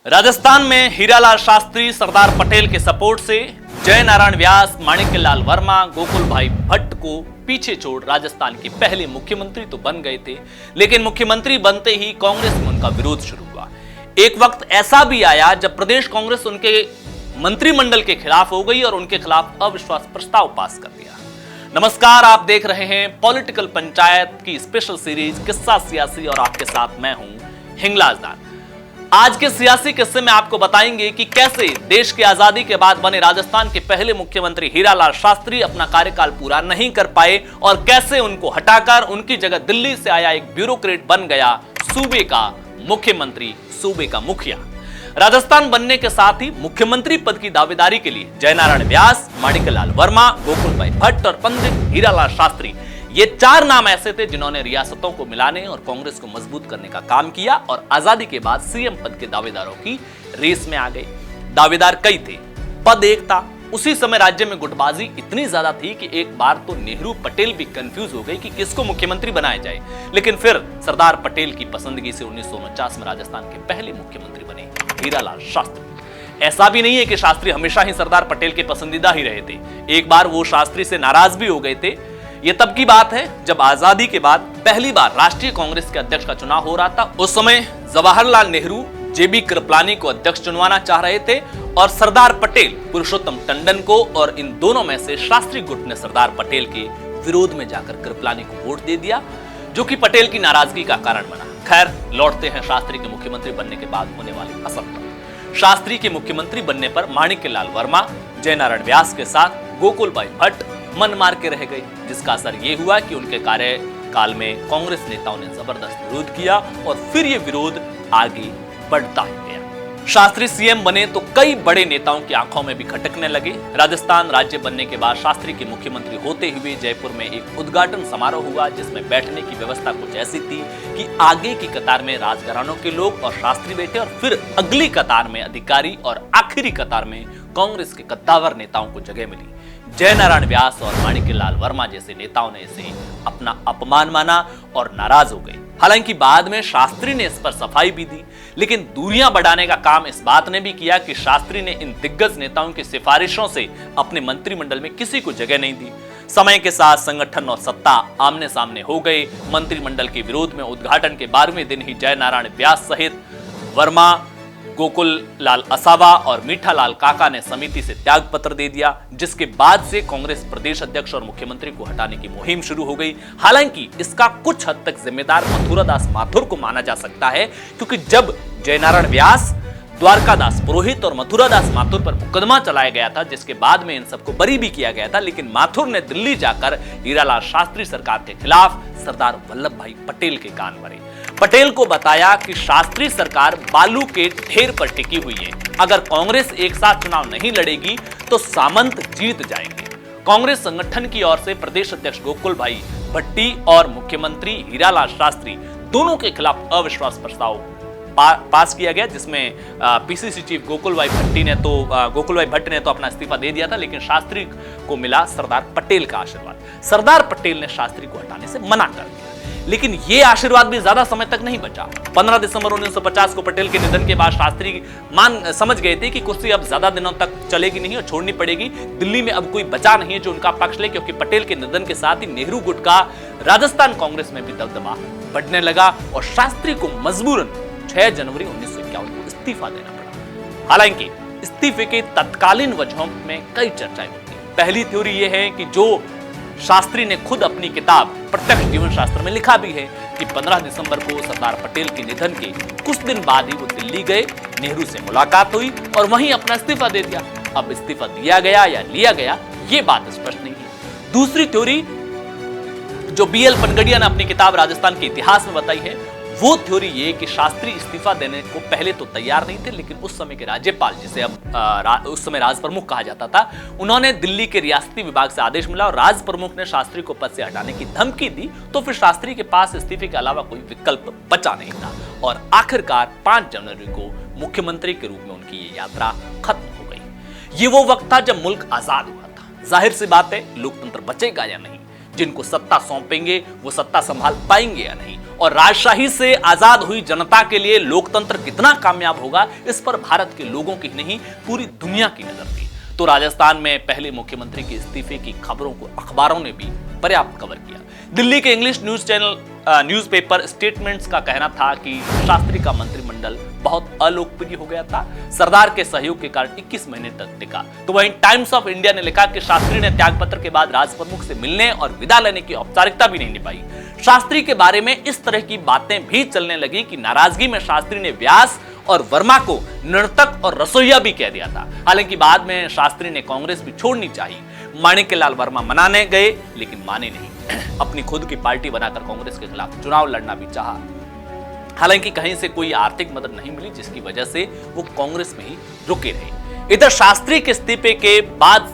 राजस्थान में हीरालाल शास्त्री सरदार पटेल के सपोर्ट से जयनारायण व्यास, माणिक्यलाल वर्मा, गोकुल भाई भट्ट को पीछे छोड़ राजस्थान के पहले मुख्यमंत्री तो बन गए थे, लेकिन मुख्यमंत्री बनते ही कांग्रेस में उनका विरोध शुरू हुआ। एक वक्त ऐसा भी आया जब प्रदेश कांग्रेस उनके मंत्रिमंडल के खिलाफ हो गई और उनके खिलाफ अविश्वास प्रस्ताव पास कर दिया। नमस्कार, आप देख रहे हैं पॉलिटिकल पंचायत की स्पेशल सीरीज किस्सा सियासी और आपके साथ मैं हूं हिंगलाज दान। आज के सियासी किस्से में आपको बताएंगे कि कैसे देश की आजादी के बाद बने राजस्थान के पहले मुख्यमंत्री हीरालाल शास्त्री अपना कार्यकाल पूरा नहीं कर पाए और कैसे उनको हटाकर उनकी जगह दिल्ली से आया एक ब्यूरोक्रेट बन गया सूबे का मुख्यमंत्री, सूबे का मुखिया। राजस्थान बनने के साथ ही मुख्यमंत्री पद की दावेदारी के लिए जयनारायण व्यास, माणिक्यलाल वर्मा, गोकुल भाई भट्ट और पंडित हीरालाल शास्त्री, ये चार नाम ऐसे थे जिन्होंने रियासतों को मिलाने और कांग्रेस को मजबूत करने का काम किया और आजादी के बाद सीएम पद के दावेदारों की रेस में आ गए। दावेदार कई थे, पद एक था। उसी समय राज्य में गुटबाजी इतनी ज्यादा थी कि एक बार तो नेहरू पटेल भी कंफ्यूज हो गए कि किसको मुख्यमंत्री बनाया जाए, लेकिन फिर सरदार पटेल की पसंदगी से 1949 में राजस्थान के पहले मुख्यमंत्री बने हीरालाल शास्त्री। ऐसा भी नहीं है कि शास्त्री हमेशा ही सरदार पटेल के पसंदीदा ही रहे थे, एक बार वो शास्त्री से नाराज भी हो गए थे। ये तब की बात है जब आजादी के बाद पहली बार राष्ट्रीय कांग्रेस के अध्यक्ष का चुनाव हो रहा था। उस समय जवाहरलाल नेहरू जेबी कृपलानी को अध्यक्ष चुनवाना चाह रहे थे और सरदार पटेल पुरुषोत्तम टंडन को, और इन दोनों में से शास्त्री गुट ने सरदार पटेल के विरोध में जाकर कृपलानी को वोट दे दिया, जो कि पटेल की नाराजगी का कारण बना। खैर, लौटते हैं शास्त्री के मुख्यमंत्री बनने के बाद होने वाले असर पर। शास्त्री के मुख्यमंत्री बनने पर माणिक्यलाल वर्मा, जयनारायण व्यास के साथ गोकुल भाई भट्ट मन मार के रह गए, जिसका असर यह हुआ कि उनके कार्यकाल में कांग्रेस नेताओं ने जबरदस्त विरोध किया और फिर यह विरोध आगे बढ़ता ही गया। शास्त्री सीएम बने तो कई बड़े नेताओं की आंखों में भी खटकने लगे। राजस्थान राज्य बनने के बाद शास्त्री के मुख्यमंत्री होते हुए जयपुर में एक उद्घाटन समारोह हुआ, जिसमें बैठने की व्यवस्था कुछ ऐसी थी कि आगे की कतार में राजघरानों के लोग और शास्त्री बैठे और फिर अगली कतार में अधिकारी और आखिरी कतार में कांग्रेस के कद्दावर नेताओं को जगह मिली। जयनारायण व्यास और माणिक्यलाल वर्मा जैसे नेताओं ने इसे अपना अपमान माना और नाराज हो गए। हालांकि बाद में शास्त्री ने इस पर सफाई भी दी, लेकिन दूरियां बढ़ाने का काम इस बात ने भी किया कि शास्त्री ने इन दिग्गज नेताओं की सिफारिशों से अपने मंत्रिमंडल में किसी को जगह नहीं दी। समय के साथ संगठन और सत्ता आमने सामने हो गए। मंत्रिमंडल के विरोध में उद्घाटन के 12वें दिन ही जयनारायण व्यास सहित वर्मा, गोकुल लाल असावा और मीठालाल काका ने समिति से त्याग पत्र दे दिया, जिसके बाद से कांग्रेस प्रदेश अध्यक्ष और मुख्यमंत्री को हटाने की मुहिम शुरू हो गई। हालांकि इसका कुछ हद तक जिम्मेदार मथुरादास माथुर को माना जा सकता है, क्योंकि जब जयनारायण व्यास, द्वारकादास पुरोहित और मथुरादास माथुर पर मुकदमा चलाया गया था, जिसके बाद में इन सबको बरी भी किया गया था, लेकिन माथुर ने दिल्ली जाकर हीरालाल शास्त्री सरकार के खिलाफ सरदार वल्लभ भाई पटेल के कान भरे। पटेल को बताया कि शास्त्री सरकार बालू के ढेर पर टिकी हुई है, अगर कांग्रेस एक साथ चुनाव नहीं लड़ेगी तो सामंत जीत जाएंगे। कांग्रेस संगठन की ओर से प्रदेश अध्यक्ष गोकुल भाई भट्टी और मुख्यमंत्री हीरालाल शास्त्री दोनों के खिलाफ अविश्वास प्रस्ताव पास किया गया, जिसमें पीसीसी चीफ गोकुल भाई भट्ट ने तो अपना इस्तीफा दे दिया था, लेकिन शास्त्री को मिला सरदार पटेल का आशीर्वाद। सरदार पटेल ने शास्त्री को हटाने से मना कर दिया, लेकिन यह आशीर्वाद भी ज्यादा समय तक नहीं बचा। 15 दिसंबर 1950 को पटेल के निधन के बाद शास्त्री समझ गए थे कि कुर्सी अब ज्यादा दिनों तक चलेगी नहीं और छोड़नी पड़ेगी। दिल्ली में अब कोई बचा नहीं है जो उनका पक्ष ले, क्योंकि पटेल के निधन के साथ ही नेहरू गुट का राजस्थान कांग्रेस में भी दबदबा बढ़ने लगा और शास्त्री को मजबूरन 6 जनवरी 1951 को इस्तीफा देना पड़ा। हालांकि इस्तीफे के तत्कालीन वजहों में कई चर्चाएं होती हैं। पहली थ्योरी यह है कि जो शास्त्री ने खुद अपनी किताब प्रत्यक्ष जीवन शास्त्र में लिखा भी है कि 15 दिसंबर को सरदार पटेल के निधन के कुछ दिन बाद ही वो दिल्ली गए, नेहरू से मुलाकात हुई और वहीं अपना इस्तीफा दे दिया। अब इस्तीफा दिया गया या लिया गया, ये बात स्पष्ट नहीं है। दूसरी थ्योरी जो बीएल पनगड़िया ने अपनी किताब राजस्थान के इतिहास में बताई है, वो थ्योरी ये कि शास्त्री इस्तीफा देने को पहले तो तैयार नहीं थे, लेकिन उस समय के राज्यपाल, जिसे अब उस समय राज प्रमुख कहा जाता था, उन्होंने दिल्ली के रियासती विभाग से आदेश मिला और राज प्रमुख ने शास्त्री को पद से हटाने की धमकी दी, तो फिर शास्त्री के पास इस्तीफे के अलावा कोई विकल्प बचा नहीं था और आखिरकार 5 जनवरी को मुख्यमंत्री के रूप में उनकी ये यात्रा खत्म हो गई। ये वो वक्त था जब मुल्क आजाद हुआ था। जाहिर सी बात है, लोकतंत्र बचेगा या नहीं, जिनको सत्ता सौंपेंगे वो सत्ता संभाल पाएंगे या नहीं, और राजशाही से आजाद हुई जनता के लिए लोकतंत्र कितना कामयाब होगा, इस पर भारत के लोगों की नहीं पूरी दुनिया की नजर थी। तो राजस्थान में पहले मुख्यमंत्री के इस्तीफे की खबरों को अखबारों ने भी पर्याप्त कवर किया। दिल्ली के इंग्लिश न्यूज़पेपर स्टेटमेंट्स का कहना था कि शास्त्री का मंत्रिमंडल बहुत अलोकप्रिय हो गया था, सरदार के सहयोग के कारण 21 महीने तक टिका। तो वहीं टाइम्स ऑफ इंडिया ने लिखा कि शास्त्री ने त्यागपत्र के बाद राजप्रमुख से मिलने और विदा लेने की औपचारिकता भी नहीं निभाई। शास्त्री के बारे में इस तरह की बातें भी चलने लगी कि नाराजगी में शास्त्री ने व्यास और वर्मा को नर्तक और रसोइया भी कह दिया था। हालांकि बाद में शास्त्री ने कांग्रेस भी छोड़नी चाहिए। माणिक्यलाल वर्मा मनाने गए लेकिन माने नहीं, अपनी खुद की पार्टी बनाकर कांग्रेस के खिलाफ चुनाव लड़ना भी चाहा। हालांकि कहीं से कोई आर्थिक मदद नहीं मिली, जिसकी वजह से वो कांग्रेस में ही रुके रहे। इधर शास्त्री के इस्तीफे के बाद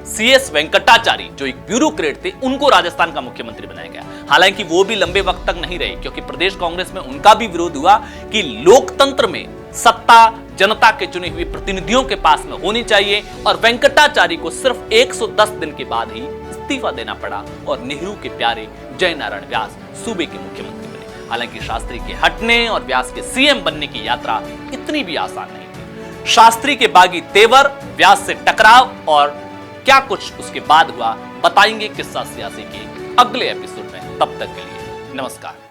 CS वेंकटाचारी जो एक ब्यूरोक्रेट थे, उनको राजस्थान का मुख्यमंत्री बनाया गया। हालांकि वो भी लंबे वक्त तक नहीं रहे, क्योंकि प्रदेश कांग्रेस में उनका भी विरोध हुआ कि लोकतंत्र में सत्ता जनता के चुने हुए प्रतिनिधियों के पास में होनी चाहिए, और वेंकटाचारी को सिर्फ 110 दिन के बाद ही इस्तीफा देना पड़ा और नेहरू के प्यारे जयनारायण व्यास सूबे के मुख्यमंत्री बने। हालांकि शास्त्री के हटने और व्यास के CM बनने की यात्रा इतनी भी आसान नहीं थी। शास्त्री के बागी तेवर, व्यास से टकराव और क्या कुछ उसके बाद हुआ, बताएंगे किस्सा सियासी के अगले एपिसोड में। तब तक के लिए नमस्कार।